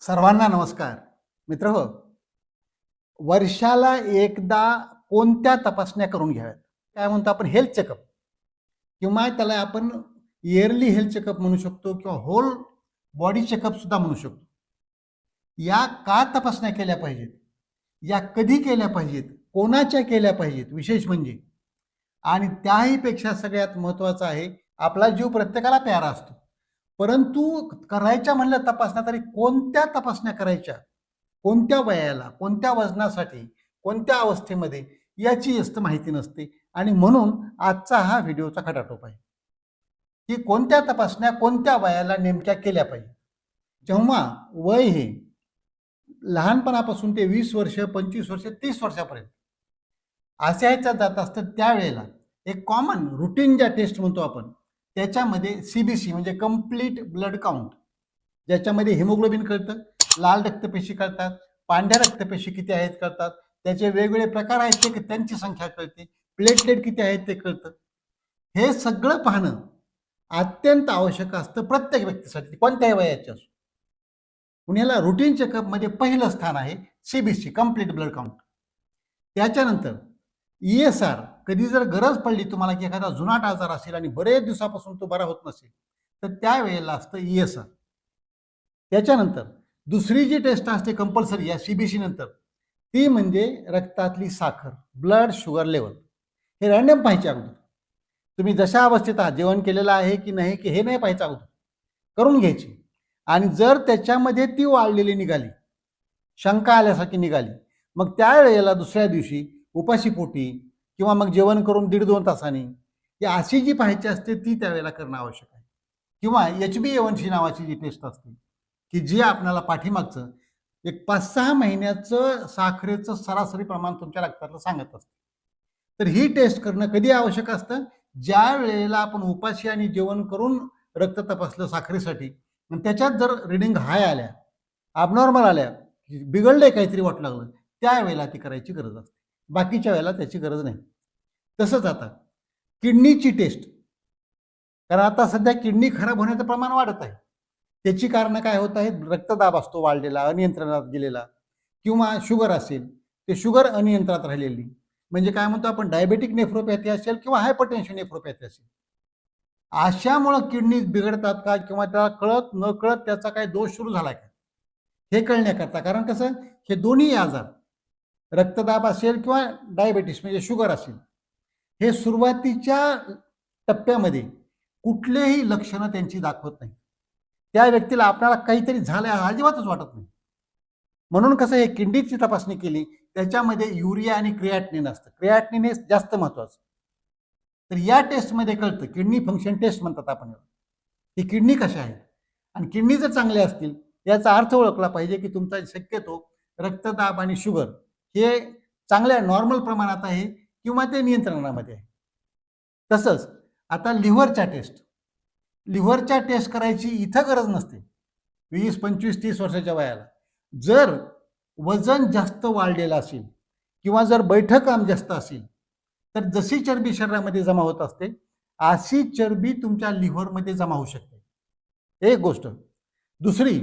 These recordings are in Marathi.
सर्वांना नमस्कार. मित्रहो, वर्षाला एकदा कोणत्या तपासण्या करून घ्याव्यात? काय म्हणतो आपण हेल्थ चेकअप, किंवा त्याला आपण इयरली हेल्थ चेकअप म्हणू शकतो किंवा होल बॉडी चेकअप सुद्धा म्हणू शकतो. या का तपासण्या केल्या पाहिजेत, या कधी केल्या पाहिजेत, कोणाच्या केल्या पाहिजेत, विशेष म्हणजे आणि त्याहीपेक्षा सगळ्यात महत्त्वाचं आहे, आपला जीव प्रत्येकाला प्यारा असतो, परंतु करायच्या म्हणलं तपासण्या तरी कोणत्या तपासण्या करायच्या, कोणत्या वयाला, कोणत्या वजनासाठी, कोणत्या अवस्थेमध्ये, याची जास्त माहिती नसते. आणि म्हणून आजचा हा व्हिडिओचा खटाटोप आहे की कोणत्या तपासण्या कोणत्या वयाला नेमक्या केल्या पाहिजे. जेव्हा वय हे लहानपणापासून ते 20 वर्ष, 25 वर्ष, 30 वर्षापर्यंत अशा ह्याच्यात जात असतं, त्यावेळेला एक कॉमन रुटीन ज्या टेस्ट म्हणतो आपण, त्याच्यामध्ये CBC म्हणजे कंप्लीट ब्लड काउंट, ज्याच्यामध्ये हिमोग्लोबिन कळतं, लाल रक्तपेशी कळतात, पांढऱ्या रक्तपेशी किती आहेत कळतात, त्याचे वेगवेगळे प्रकार आहेत ते त्यांची संख्या कळते, प्लेटलेट किती आहेत ते कळतं. हे सगळं पाहणं अत्यंत आवश्यक असतं प्रत्येक व्यक्तीसाठी, कोणत्याही वयाचे असो. पुण्याला रुटीन चेकअपमध्ये पहिलं स्थान आहे CBC कंप्लीट ब्लड काउंट. त्याच्यानंतर ESR, कधी जर गरज पडली तुम्हाला की एखादा जुनाट आजार असेल आणि बरेच दिवसापासून तो बरा होत नसेल, तर त्यावेळेला असतं ESR. त्याच्यानंतर दुसरी जी टेस्ट असते कंपल्सरी या CBC नंतर, ती म्हणजे रक्तातली साखर, ब्लड शुगर लेवल. हे रॅन्डम पाहायचे अगोदर, तुम्ही जशा अवस्थेत आहात, जेवण केलेलं आहे की नाही की हे नाही पाहायचं, अगोदर करून घ्यायची. आणि जर त्याच्यामध्ये ती वाढलेली निघाली, शंका आल्यासारखी निघाली, मग त्यावेळेला दुसऱ्या दिवशी उपाशीपोटी किंवा मग जेवण करून 1.5-2 तासांनी ही अशी जी पाहायची असते ती त्यावेळेला करणं आवश्यक आहे. किंवा HbA1c नावाची जी टेस्ट असते की जी आपल्याला पाठीमागचं एक 5-6 महिन्याचं साखरेचं सरासरी प्रमाण तुमच्या रक्तातलं सांगत असतं. तर ही टेस्ट करणं कधी आवश्यक असतं, ज्या वेळेला आपण उपाशी आणि जेवण करून रक्त तपासलं साखरेसाठी, आणि त्याच्यात जर रिडिंग हाय आल्या, अबनॉर्मल आल्या, बिघडलंय काहीतरी वाटू लागलं, त्यावेळेला ती करायची गरज असते, बाकीच्या वेळेला त्याची गरज नाही. तसंच आता किडनीची टेस्ट, कारण आता सध्या किडनी खराब होण्याचं प्रमाण वाढत आहे. त्याची कारणं काय होत आहेत, रक्तदाब असतो वाढलेला, अनियंत्रणात गेलेला, किंवा शुगर असेल, ते शुगर अनियंत्रणात राहिलेली, म्हणजे काय म्हणतो आपण डायबेटिक नेफ्रोपॅथी असेल किंवा हायपरटेन्शन नेफ्रोपॅथी असेल. अशामुळं किडनी बिघडतात का, किंवा त्याला कळत न कळत त्याचा काय दोष सुरू झाला का, हे कळण्याकरता, कारण कसं हे दोन्ही आजार, रक्तदाब असेल किंवा डायबेटीस म्हणजे शुगर असेल, हे सुरुवातीच्या टप्प्यामध्ये कुठलेही लक्षणं त्यांची दाखवत नाही. त्या व्यक्तीला आपल्याला काहीतरी झालंय अजिबातच वाटत नाही. म्हणून कसं हे किडनीची तपासणी केली, त्याच्यामध्ये युरिया आणि क्रिएटिनिन असतं. क्रिएटिनिन हे जास्त महत्वाचं. तर या टेस्टमध्ये कळतं, किडनी फंक्शन टेस्ट म्हणतात आपण, की किडनी कशा आहेत. आणि किडनी जर चांगल्या असतील, याचा अर्थ ओळखला पाहिजे की तुमचा शक्यतो रक्तदाब आणि शुगर हे चांगल्या नॉर्मल प्रमाणात आहे किंवा ते नियंत्रणामध्ये आहे. तसंच आता लिव्हरच्या टेस्ट करायची इथं गरज नसते 20, 25, 30 वर्षाच्या वयाला. जर वजन जास्त वाढलेलं असेल किंवा जर बैठं काम जास्त असेल, तर जशी चरबी शरीरामध्ये जमा होत असते, अशी चरबी तुमच्या लिव्हरमध्ये जमा होऊ शकते, एक गोष्ट. दुसरी,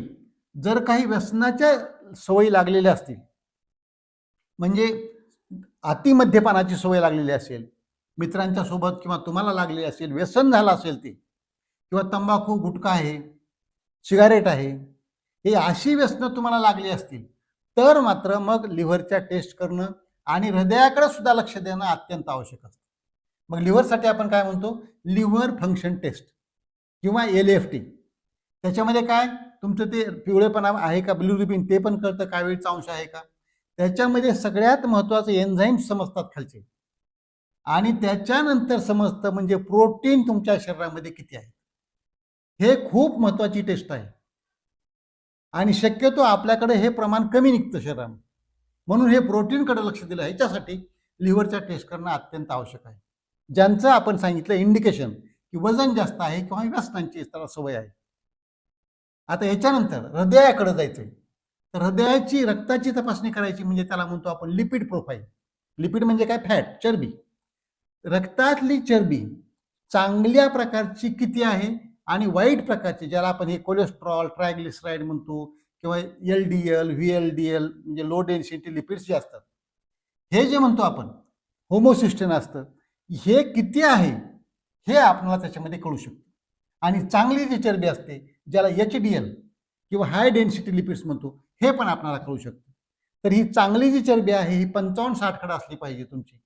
जर काही व्यसनाच्या सवयी लागलेल्या असतील, म्हणजे अतिमद्यपानाची सवय लागलेली असेल, मित्रांच्या सोबत किंवा तुम्हाला लागलेली असेल, व्यसन झालं असेल ते, किंवा तंबाखू, गुटखा आहे, सिगारेट आहे, हे अशी व्यसनं तुम्हाला लागली असतील, तर मात्र मग लिव्हरच्या टेस्ट करणं आणि हृदयाकडे सुद्धा लक्ष देणं अत्यंत आवश्यक असतं. मग लिव्हरसाठी आपण काय म्हणतो, लिव्हर फंक्शन टेस्ट किंवा LFT. त्याच्यामध्ये काय तुमचं ते पिवळेपणा आहे का, बिलिरुबिन ते पण कळतं, कावीळचा अंश आहे का. त्याच्यामध्ये सगळ्यात महत्त्वाचं एन्झाईम्स समजतात खालचे, आणि त्याच्यानंतर समजतं म्हणजे प्रोटीन तुमच्या शरीरामध्ये किती आहे. हे खूप महत्त्वाची टेस्ट आहे, आणि शक्यतो आपल्याकडे हे प्रमाण कमी निघतं शरीरामध्ये. म्हणून हे प्रोटीनकडे लक्ष दिलं, ह्याच्यासाठी लिव्हरच्या टेस्ट करणं अत्यंत आवश्यक आहे. ज्यांचं आपण सांगितलं इंडिकेशन की वजन जास्त आहे किंवा व्यसनांची त्याला सवय आहे. आता याच्यानंतर हृदयाकडे जायचंय, तर हृदयाची रक्ताची तपासणी करायची, म्हणजे त्याला म्हणतो आपण लिपिड प्रोफाईल. लिपिड म्हणजे काय, फॅट, चरबी. रक्तातली चरबी चांगल्या प्रकारची किती आहे आणि वाईट प्रकारची, ज्याला आपण हे कोलेस्ट्रॉल, ट्रायग्लिसराईड म्हणतो किंवा LDL, VLDL म्हणजे लो डेन्सिटी लिपिड्स जे असतात, हे जे म्हणतो आपण होमोसिस्टेन असतं, हे किती आहे हे आपल्याला त्याच्यामध्ये कळू शकतं. आणि चांगली जी चरबी असते, ज्याला HDL किंवा हाय डेन्सिटी लिपिड्स म्हणतो, हे पण आपल्याला कळू शकतं. तर ही चांगली जी चरबी आहे ही 55-60 कडे असली पाहिजे तुमची.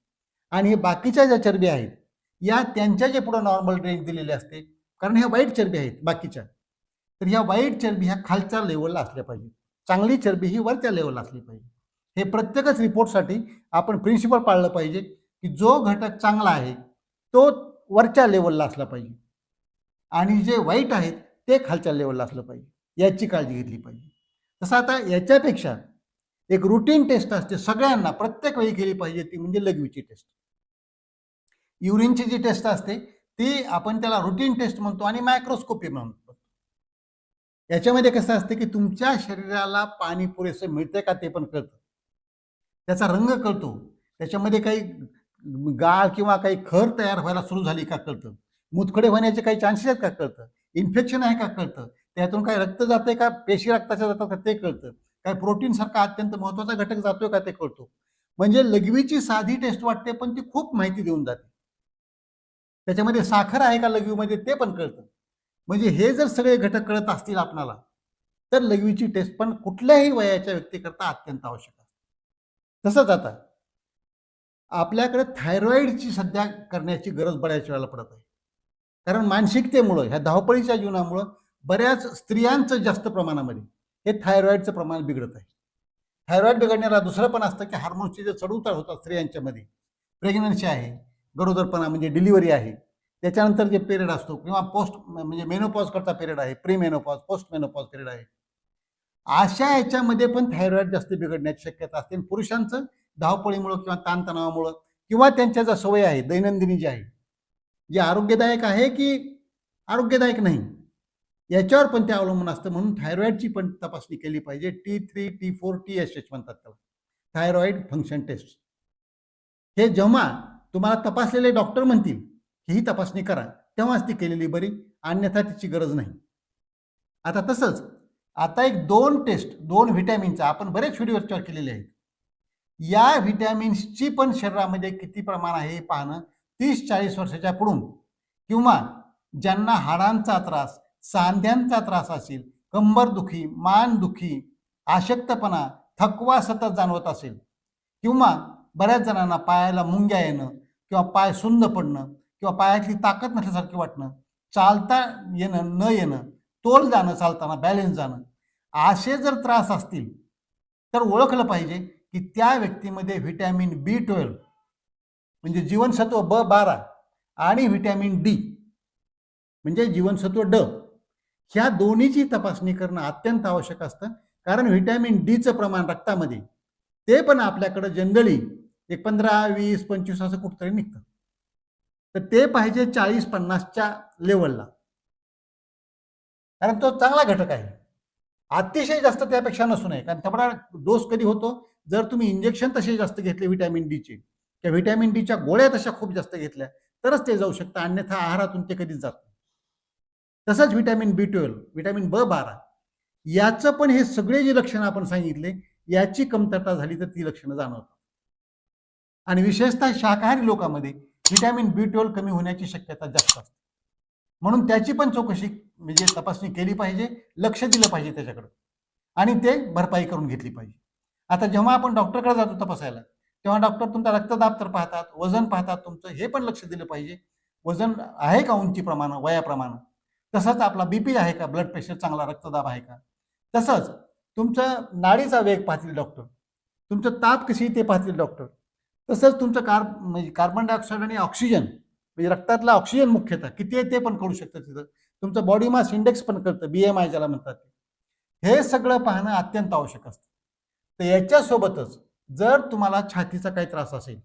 आणि हे बाकीच्या ज्या चरबी आहेत या त्यांच्या जे पुढे नॉर्मल रेंज दिलेले असते, कारण ह्या वाईट चरबी आहेत बाकीच्या, तर ह्या वाईट चरबी ह्या खालच्या लेवलला असल्या पाहिजे. चांगली चरबी ही वरच्या लेवलला असली पाहिजे. हे प्रत्येकच रिपोर्टसाठी आपण प्रिन्सिपल पाळलं पाहिजे की जो घटक चांगला आहे तो वरच्या लेवलला असला पाहिजे आणि जे वाईट आहेत ते खालच्या लेवलला असलं पाहिजे, याची काळजी घेतली पाहिजे. तसं आता याच्यापेक्षा एक रुटीन टेस्ट असते सगळ्यांना, प्रत्येक वेळी केली पाहिजे, ती म्हणजे लघवीची टेस्ट. युरिनची जी टेस्ट असते ती आपण त्याला रुटीन टेस्ट म्हणतो आणि मायक्रोस्कोपी म्हणतो. याच्यामध्ये कसं असतं की तुमच्या शरीराला पाणी पुरेसं मिळतंय का ते पण कळतं, त्याचा रंग कळतो, त्याच्यामध्ये काही गाळ किंवा काही खर तयार व्हायला सुरू झाली का कळतं, मुतखडे होण्याचे काही चान्सेस आहेत का कळतं, इन्फेक्शन आहे का कळतं, त्यातून काही रक्त जाते का, पेशी रक्ताच्या जातात का ते कळतं, काही प्रोटीन सारखा अत्यंत महत्वाचा घटक जातोय का ते कळतो. म्हणजे लघवीची साधी टेस्ट वाटते पण ती खूप माहिती देऊन जाते. त्याच्यामध्ये साखर आहे का लघवीमध्ये ते पण कळतं. म्हणजे हे जर सगळे घटक कळत असतील आपणाला तर लघवीची टेस्ट पण कुठल्याही वयाच्या व्यक्तीकरता अत्यंत आवश्यक आहे. तसंच आता आपल्याकडे थायरॉइडची सध्या करण्याची गरज बऱ्याच वेळेला पडत आहे, कारण मानसिकतेमुळं, ह्या धावपळीच्या जीवनामुळं बऱ्याच स्त्रियांचं जास्त प्रमाणामध्ये हे थायरॉइडचं प्रमाण बिघडत आहे. थायरॉइड बिघडण्याला दुसरं पण असतं की हार्मोन्सचे जे चढउतार होतात स्त्रियांच्यामध्ये, प्रेग्नन्सी आहे, गरोदरपणा म्हणजे डिलिव्हरी आहे, त्याच्यानंतर जे पिरियड असतो किंवा पोस्ट म्हणजे मेनोपॉज करता पिरियड आहे, pre menopause, post menopause period आहे, अशा याच्यामध्ये पण थायरॉइड जास्त बिघडण्याची शक्यता असते. पुरुषांचं धावपळीमुळं किंवा ताणतणावामुळं किंवा त्यांच्या ज्या सवयी आहेत दैनंदिनी जी आहे, जी आरोग्यदायक आहे की आरोग्यदायक नाही, याच्यावर पण ते अवलंबून असतं. म्हणून थायरॉइडची पण तपासणी केली पाहिजे. T3, T4, TSH म्हणतात त्याला, थायरॉइड फंक्शन टेस्ट. हे जेव्हा तुम्हाला तपासलेले डॉक्टर म्हणतील ही तपासणी करा तेव्हाच ती केलेली बरी, अन्यथा तिची गरज नाही. आता तसंच आता एक 2 टेस्ट 2 व्हिटॅमिनचा आपण बरेच व्हिडिओ चर्चा केलेले आहेत. या व्हिटॅमिन्सची पण शरीरामध्ये किती प्रमाण आहे हे पाहणं 30-40 वर्षाच्या पुढून, किंवा ज्यांना हाडांचा त्रास, सांध्यांचा त्रास असेल, कंबरदुखी, मानदुखी, अशक्तपणा, थकवा सतत जाणवत असेल, किंवा बऱ्याच जणांना पायाला मुंग्या येणं किंवा पाय सुंद पडणं किंवा पायातली ताकद नसल्यासारखी वाटणं, चालता येणं न येणं, तोल जाणं, चालताना बॅलेन्स जाणं, असे जर त्रास असतील तर ओळखलं पाहिजे की त्या व्यक्तीमध्ये व्हिटॅमिन B12 म्हणजे जीवनसत्व B12 आणि व्हिटॅमिन D म्हणजे जीवनसत्व D, ह्या दोन्हीची तपासणी करणं अत्यंत आवश्यक असतं. कारण व्हिटॅमिन Dचं प्रमाण रक्तामध्ये ते पण आपल्याकडं जनरली एक 15, 20, 25 असं कुठतरी निघतं, तर ते पाहिजे 40-50च्या लेवलला, कारण तो चांगला घटक आहे. अतिशय जास्त त्यापेक्षा नसू नये, कारण तेवढा डोस कधी होतो जर तुम्ही इंजेक्शन तसे जास्त घेतले व्हिटॅमिन डीचे किंवा व्हिटॅमिन डीच्या गोळ्या तशा खूप जास्त घेतल्या तरच ते जाऊ शकतं, अन्यथा आहारातून ते कधीच जात नाही. तसंच व्हिटॅमिन B12, व्हिटॅमिन B12 याचं पण हे सगळे जे लक्षणं आपण सांगितले याची कमतरता झाली तर ती लक्षणं जाणवतात. आणि विशेषतः शाकाहारी लोकांमध्ये व्हिटॅमिन B12 कमी होण्याची शक्यता जास्त असते. म्हणून त्याची पण चौकशी म्हणजे तपासणी केली पाहिजे, लक्ष दिलं पाहिजे त्याच्याकडे आणि ते भरपाई करून घेतली पाहिजे. आता जेव्हा आपण डॉक्टरकडे जातो तपासायला तेव्हा डॉक्टर तुमचा रक्तदाब तर पाहतात, वजन पाहतात तुमचं, हे पण लक्ष दिलं पाहिजे. वजन आहे का उंचीप्रमाणे, वयाप्रमाणे, तसंच आपला BP आहे का, ब्लड प्रेशर चांगला, रक्तदाब आहे का, तसंच तुमचं नाडीचा वेग पाहतील डॉक्टर, तुमचं ताप कशी ते पाहतील डॉक्टर, तसंच तुमचं म्हणजे कार्बन डायऑक्साईड आणि ऑक्सिजन म्हणजे रक्तातला ऑक्सिजन मुख्यतः किती आहे ते पण कळू शकतं तिथं. तुमचं बॉडी मास इंडेक्स पण कळतं, BMI ज्याला म्हणतात. हे सगळं पाहणं अत्यंत आवश्यक असतं. तर याच्यासोबतच जर तुम्हाला छातीचा काही त्रास असेल,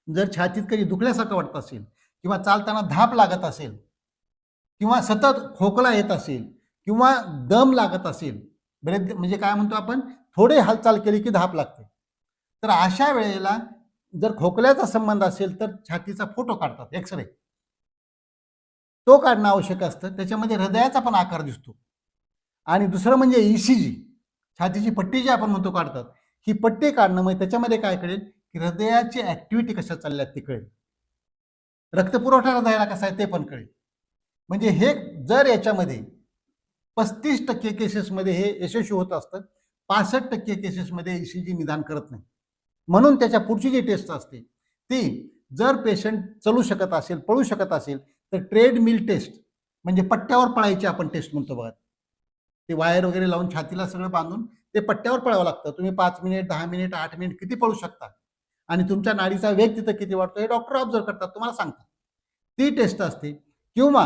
जर छातीत काही दुखल्यासारखं वाटत असेल किंवा चालताना धाप लागत असेल किंवा सतत खोकला येत असेल किंवा दम लागत असेल, बरेच म्हणजे काय म्हणतो आपण, थोडे हालचाल केली की धाप लागते, तर अशा वेळेला जर खोकल्याचा संबंध असेल तर छातीचा फोटो काढतात, एक्सरे तो काढणं आवश्यक असतं. त्याच्यामध्ये हृदयाचा पण आकार दिसतो. आणि दुसरं म्हणजे ECG, छातीची पट्टी जी आपण म्हणतो काढतात, ही पट्टी काढणं म्हणजे त्याच्यामध्ये काय कळेल की हृदयाची ऍक्टिव्हिटी कशा चालल्यात ते कळेल, रक्तपुरवठा हृदयाला कसा आहे ते पण कळेल. म्हणजे हे जर याच्यामध्ये 35% केसेसमध्ये हे यशस्वी होत असतं, 65% केसेसमध्ये ECG निदान करत नाही. म्हणून त्याच्या पुढची जी टेस्ट असते ती, जर पेशंट चलू शकत असेल, पळू शकत असेल, तर ट्रेडमिल टेस्ट म्हणजे पट्ट्यावर पळायची आपण टेस्ट म्हणतो बघा. ते वायर वगैरे लावून छातीला सगळं बांधून ते पट्ट्यावर पळावं लागतं. तुम्ही 5 मिनिट, 10 मिनिट, 8 मिनिट किती पळू शकता आणि तुमच्या नाडीचा वेग तिथं किती वाढतो हे डॉक्टर ऑब्झर्व करतात, तुम्हाला सांगतात. ती टेस्ट असते. किंवा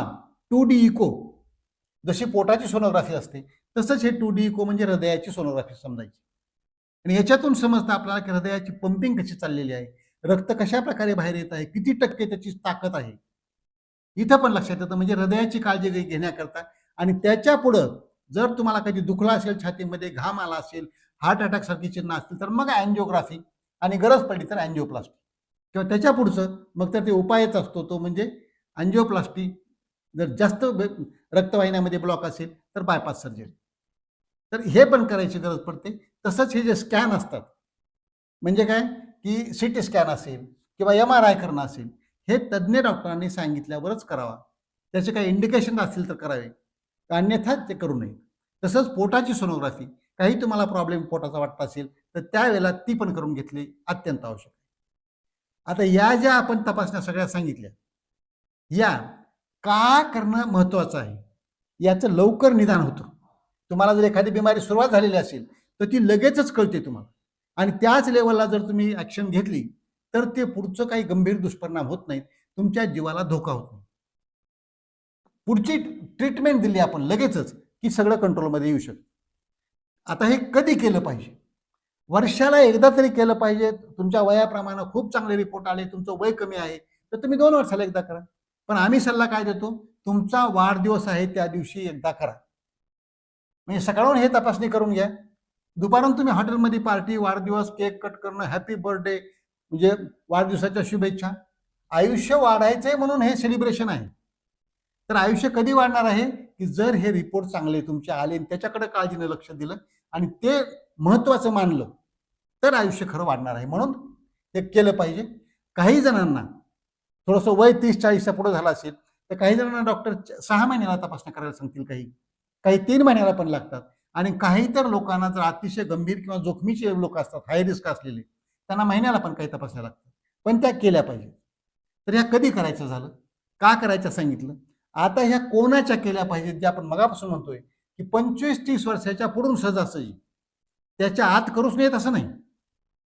2D इको, जशी पोटाची सोनोग्राफी असते तसंच हे 2D इको म्हणजे हृदयाची सोनोग्राफी समजायची. आणि याच्यातून समजतं आपल्याला की हृदयाची पंपिंग कशी चाललेली आहे, रक्त कशा प्रकारे बाहेर येत आहे, किती टक्के त्याची ताकद आहे, इथं पण लक्षात येतं. म्हणजे हृदयाची काळजी घेण्याकरता. आणि त्याच्या पुढं जर तुम्हाला कधी दुखला असेल, छातीमध्ये घाम आला असेल, हार्ट अटॅक सारखी चिन्ह असतील तर मग अँजिओग्राफी, आणि गरज पडली तर अँजिओप्लास्टी. किंवा त्याच्या पुढचं मग तर ते उपायच असतो, तो म्हणजे अँजिओप्लास्टी. जर जास्त रक्तवाहिन्यामध्ये ब्लॉक असेल तर बायपास सर्जरी. तर हे पण करायची गरज पडते. तसंच हे जे स्कॅन असतात, म्हणजे काय की CT स्कॅन असेल किंवा MRI करणं असेल, हे तज्ज्ञ डॉक्टरांनी सांगितल्यावरच करावा. त्याचे काही इंडिकेशन असतील तर करावे, अन्यथा ते करू नये. तसंच पोटाची सोनोग्राफी, काही तुम्हाला प्रॉब्लेम पोटाचा वाटत असेल तर त्यावेळेला ती पण करून घेतली अत्यंत आवश्यक. आता या ज्या आपण तपासण्या सगळ्या सांगितल्या, या का करणं महत्वाचं आहे, याचं लवकर निदान होतं. तुम्हाला जर एखादी बिमारी सुरुवात झालेली असेल तर ती लगेचच कळते तुम्हाला, आणि त्याच लेवलला जर तुम्ही ऍक्शन घेतली तर ते पुढचं काही गंभीर दुष्परिणाम होत नाहीत, तुमच्या जीवाला धोका होत नाही. पुढची ट्रीटमेंट दिली आपण लगेचच की सगळं कंट्रोलमध्ये येऊ शकतं. आता हे कधी केलं पाहिजे? वर्षाला एकदा तरी केलं पाहिजे. तुमच्या वयाप्रमाणे खूप चांगले रिपोर्ट आले, तुमचं वय कमी आहे तर तुम्ही 2 वर्षाला एकदा करा. पण आम्ही सल्ला काय देतो, तुमचा वाढदिवस आहे त्या दिवशी एकदा करा. म्हणजे सकाळून हे तपासणी करून घ्या, दुपारून तुम्ही हॉटेलमध्ये पार्टी, वाढदिवस, केक कट करणं, हॅपी बर्थडे म्हणजे वाढदिवसाच्या शुभेच्छा. आयुष्य वाढायचंय म्हणून हे सेलिब्रेशन आहे. तर आयुष्य कधी वाढणार आहे की जर हे रिपोर्ट चांगले तुमचे आले आणि त्याच्याकडे काळजीने लक्ष दिलं आणि ते महत्वाचं मानलं तर आयुष्य खरं वाढणार आहे. म्हणून ते केलं पाहिजे. काही जणांना थोडंसं वय 30-40च्या पुढे झालं असेल तर काही जणांना डॉक्टर 6 महिन्याला तपासण्या करायला सांगतील, काही काही 3 महिन्याला पण लागतात. आणि काही तर लोकांना जर अतिशय गंभीर किंवा जोखमीचे लोक असतात, हाय रिस्क असलेले, त्यांना महिन्याला पण काही तपासण्या लागतात, पण त्या केल्या पाहिजे. तर ह्या कधी करायचं झालं, का करायचं सांगितलं. आता ह्या कोणाच्या केल्या पाहिजेत, जे आपण मगापासून म्हणतोय की 25-30 वर्षाच्या पुढून सहजासहजी, त्याच्या आत करूच नयेत असं नाही.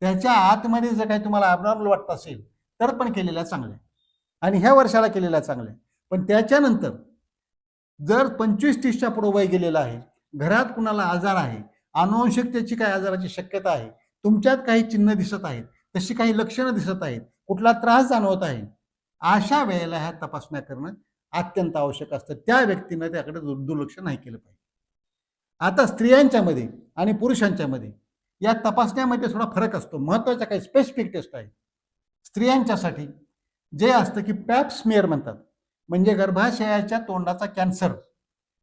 त्याच्या आतमध्ये जर काही तुम्हाला ॲबनॉर्मल वाटत असेल तर पण केलेल्या चांगल्या, आणि ह्या वर्षाला केलेल्या चांगल्या. पण त्याच्यानंतर जर 25-30च्या पुढे वय गेलेलं आहे, घरात कुणाला आजार आहे, अनुवंशिकतेची काही आजाराची शक्यता आहे, तुमच्यात काही चिन्ह दिसत आहेत, तशी काही लक्षणं दिसत आहेत, कुठला त्रास जाणवत आहे, अशा वेळेला ह्या तपासण्या करणं अत्यंत आवश्यक असतं. त्या व्यक्तीनं त्याकडे दुर्लक्ष नाही केलं पाहिजे. आता स्त्रियांच्या मध्ये आणि पुरुषांच्या मध्ये या तपासण्यामध्ये थोडा फरक असतो. महत्वाच्या काही स्पेसिफिक टेस्ट आहेत स्त्रियांच्यासाठी, जे असतं की पॅप स्मिअर म्हणतात. म्हणजे गर्भाशयाच्या तोंडाचा कॅन्सर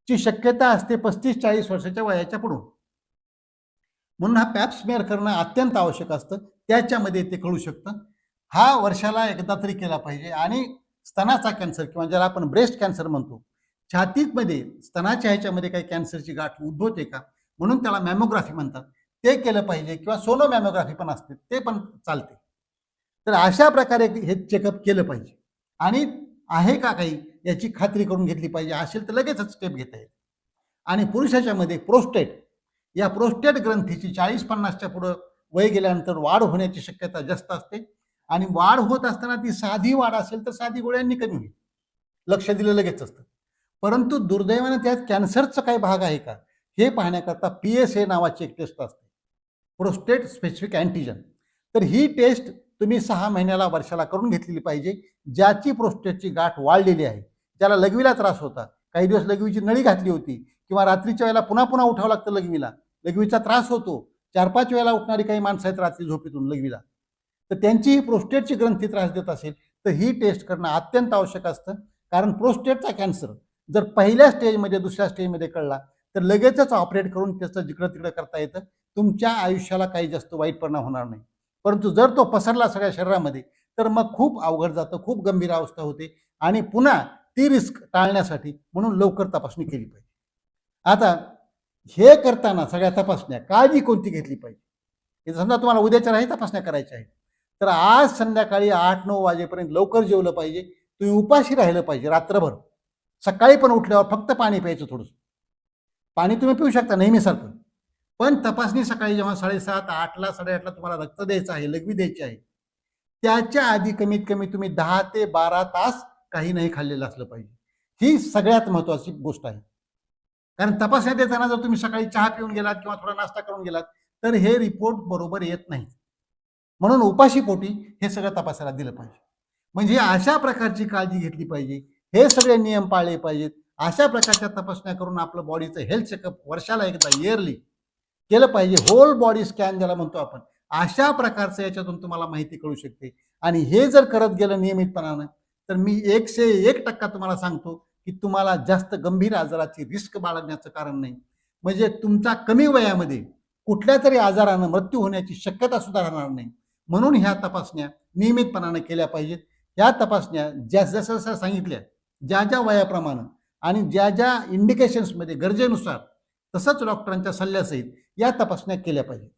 ची शक्यता असते 35-40 वर्षाच्या वयाच्या पुढून. म्हणून हा पॅप स्मिअर करणं अत्यंत आवश्यक असतं. त्याच्यामध्ये ते कळू शकतं. हा वर्षाला एकदा तरी केला पाहिजे. आणि स्तनाचा कॅन्सर किंवा ज्याला आपण ब्रेस्ट कॅन्सर म्हणतो, छातीमध्ये स्तनाच्या ह्याच्यामध्ये काही कॅन्सरची गाठ उद्भवते का, म्हणून त्याला मॅमोग्राफी म्हणतात, ते केलं पाहिजे. किंवा सोनो मॅमोग्राफी पण असते, ते पण चालते. तर अशा प्रकारे हे चेकअप केलं पाहिजे. आणि आहे का काही याची खात्री करून घेतली पाहिजे. असेल तर लगेचच स्टेप घेता येईल. आणि पुरुषाच्या मध्ये प्रोस्टेट, या प्रोस्टेट ग्रंथीची 40-50च्या पुढे वय गेल्यानंतर वाढ होण्याची शक्यता जास्त असते. आणि वाढ होत असताना ती साधी वाढ असेल तर साधी गोळ्यांनी कमी होईल, लक्ष दिलं लगेच असतं. परंतु दुर्दैवाने त्यात कॅन्सरचा काही भाग आहे का हे पाहण्याकरता PSA नावाची एक टेस्ट असते, प्रोस्टेट स्पेसिफिक अँटीजन. तर ही टेस्ट तुम्ही 6 महिन्याला, वर्षाला करून घेतलेली पाहिजे. ज्याची प्रोस्टेटची गाठ वाढलेली आहे, ज्याला लघवीला त्रास होता, काही दिवस लघवीची नळी घातली होती, किंवा रात्रीच्या वेळेला पुन्हा पुन्हा उठावं लागतं लघवीला, लघवीचा त्रास होतो, 4-5 वेळेला उठणारी काही माणसं आहेत रात्री झोपेतून लघवीला, तर त्यांची प्रोस्टेटची ग्रंथी त्रास देत असेल तर ही टेस्ट करणं अत्यंत आवश्यक असतं. कारण प्रोस्टेटचा कॅन्सर जर पहिल्या स्टेजमध्ये दुसऱ्या स्टेजमध्ये कळला तर लगेचच ऑपरेट करून त्याचं जिकडं तिकडं करता येतं. तुमच्या आयुष्याला काही जास्त वाईट परिणाम होणार नाही. परंतु जर तो पसरला सगळ्या शरीरामध्ये तर मग खूप अवघड जातं, खूप गंभीर अवस्था होते आणि पुन्हा ती रिस्क टाळण्यासाठी म्हणून लवकर तपासणी केली पाहिजे. आता हे करताना सगळ्या तपासण्या काळजी कोणती घेतली पाहिजे? हे समजा तुम्हाला उद्याच्या राही तपासण्या करायच्या आहेत तर आज संध्याकाळी 8-9 वाजेपर्यंत लवकर जेवलं पाहिजे. तुम्ही उपाशी राहिलं पाहिजे रात्रभर. सकाळी पण उठल्यावर फक्त पाणी प्यायचं थोडंसं. पाणी तुम्ही पिऊ शकता नेहमीसारखं. पण तपासणी सकाळी जेव्हा 7:30, 8ला 8:30ला तुम्हाला रक्त द्यायचं आहे, लघवी द्यायची आहे, त्याच्या आधी कमीत कमी तुम्ही 10 ते 12 तास काही नाही खाल्लेलं असलं पाहिजे. ही सगळ्यात महत्त्वाची गोष्ट आहे. कारण तपासण्या देताना जर तुम्ही सकाळी चहा पिऊन गेलात किंवा थोडा नाश्ता करून गेलात तर हे रिपोर्ट बरोबर येत नाही. म्हणून उपाशी पोटी हे सगळं तपासायला दिलं पाहिजे. म्हणजे अशा प्रकारची काळजी घेतली पाहिजे. हे सगळे नियम पाळले पाहिजेत. अशा प्रकारच्या तपासण्या करून आपलं बॉडीचं हेल्थ चेकअप वर्षाला एकदा इयरली केलं पाहिजे. होल बॉडी स्कॅन ज्याला म्हणतो आपण, अशा प्रकारचं याच्यातून तुम्हाला माहिती कळू शकते. आणि हे जर करत गेलं नियमितपणानं तर मी 101% तुम्हाला सांगतो की तुम्हाला जास्त गंभीर आजाराची रिस्क बाळगण्याचं कारण नाही. म्हणजे तुमचा कमी वयामध्ये कुठल्या तरी आजारानं मृत्यू होण्याची शक्यता सुद्धा राहणार नाही. म्हणून ह्या तपासण्या नियमितपणानं केल्या पाहिजेत. ह्या तपासण्या जसं सांगितल्या, ज्या ज्या वयाप्रमाणे आणि ज्या ज्या इंडिकेशन्समध्ये गरजेनुसार तसंच डॉक्टरांच्या सल्ल्यासहित या तपासण्या केल्या पाहिजेत.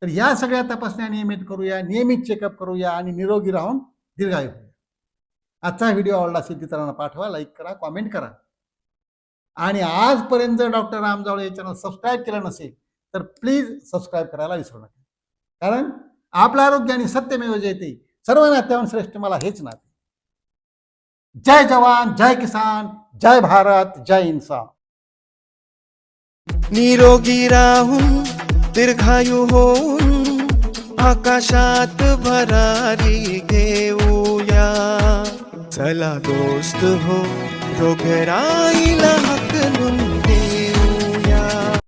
तर या सगळ्या तपासण्या नियमित करूया, नियमित चेकअप करूया आणि निरोगी राहून दीर्घायू होऊया. आजचा व्हिडिओ आवडला असेल इतरांना पाठवा, लाईक करा, कॉमेंट करा. आणि आजपर्यंत जर डॉक्टर राम जावळे हे चॅनल सबस्क्राईब केलं नसेल तर प्लीज सबस्क्राईब करायला विसरू नका. कारण आपलं आरोग्य आणि सत्यमेव जयते. सर्व नात्याहून श्रेष्ठ मला हेच नाते. जय जवान, जय किसान, जय भारत, जय इन्सान. निरोगी राहून दीर्घायू होऊन आकाशात भरारी घेऊया. चला दोस्त हो, रोगराईला हाकलून